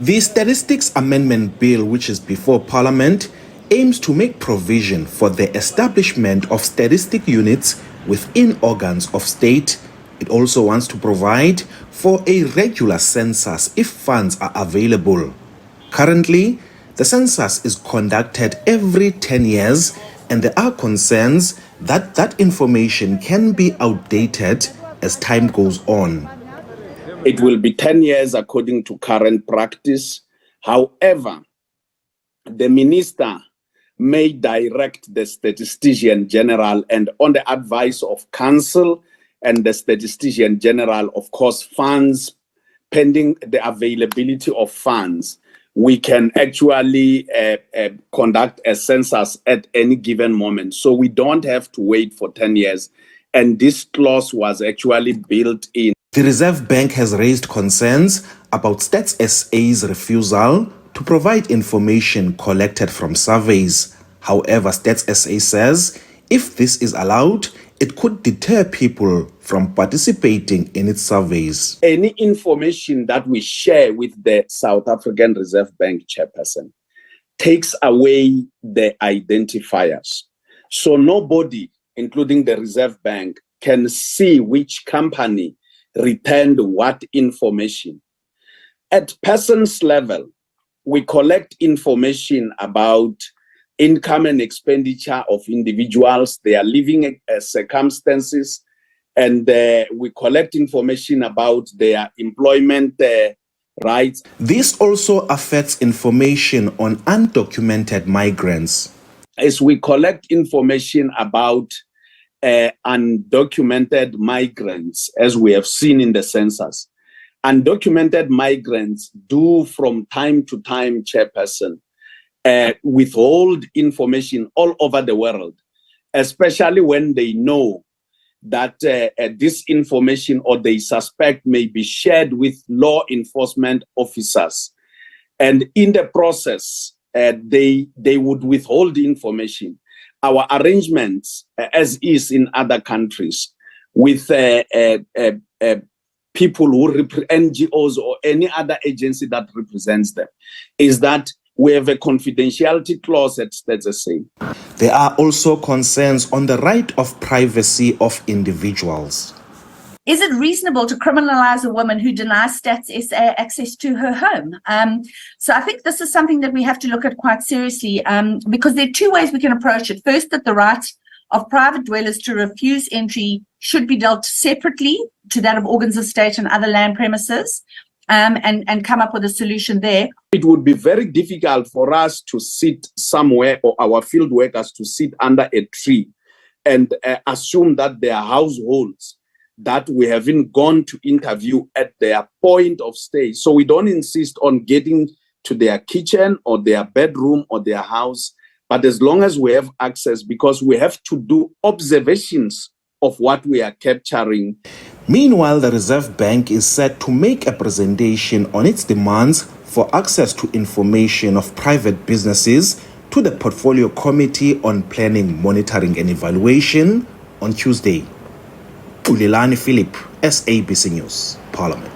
The Statistics Amendment Bill, which is before Parliament, aims to make provision for the establishment of statistic units within organs of state. It also wants to provide for a regular census if funds are available. Currently, the census is conducted every 10 years, and there are concerns that that information can be outdated as time goes on. It will be 10 years according to current practice. However, the minister may direct the statistician general, and on the advice of council and the statistician general, of course, funds, pending the availability of funds, we can actually conduct a census at any given moment. So we don't have to wait for 10 years. And this clause was actually built in. The Reserve Bank has raised concerns about Stats SA's refusal to provide information collected from surveys. However, Stats SA says if this is allowed, it could deter people from participating in its surveys. Any information that we share with the South African Reserve Bank chairperson takes away the identifiers. So nobody, including the Reserve Bank, can see which company returned what information. At persons level, we collect information about income and expenditure of individuals, their living circumstances, and we collect information about their employment rights. This also affects information on undocumented migrants. As we collect information about undocumented migrants, as we have seen in the census, undocumented migrants do from time to time, chairperson, withhold information all over the world, especially when they know that this information or they suspect may be shared with law enforcement officers. And in the process, they would withhold the information. Our arrangements, as is in other countries, with people who NGOs or any other agency that represents them, is that we have a confidentiality clause at Stats SA. There are also concerns on the right of privacy of individuals. Is it reasonable to criminalize a woman who denies Stats SA access to her home? So I think this is something that we have to look at quite seriously, because there are two ways we can approach it. First, that the right of private dwellers to refuse entry should be dealt separately to that of organs of state and other land premises, and come up with a solution there. It would be very difficult for us to sit somewhere, or our field workers to sit under a tree and assume that their households that we haven't gone to interview at their point of stay. So we don't insist on getting to their kitchen or their bedroom or their house, but as long as we have access, because we have to do observations of what we are capturing. Meanwhile, the Reserve Bank is set to make a presentation on its demands for access to information of private businesses to the Portfolio Committee on Planning, Monitoring and Evaluation on Tuesday. Ulilani Philip, SABC News, Parliament.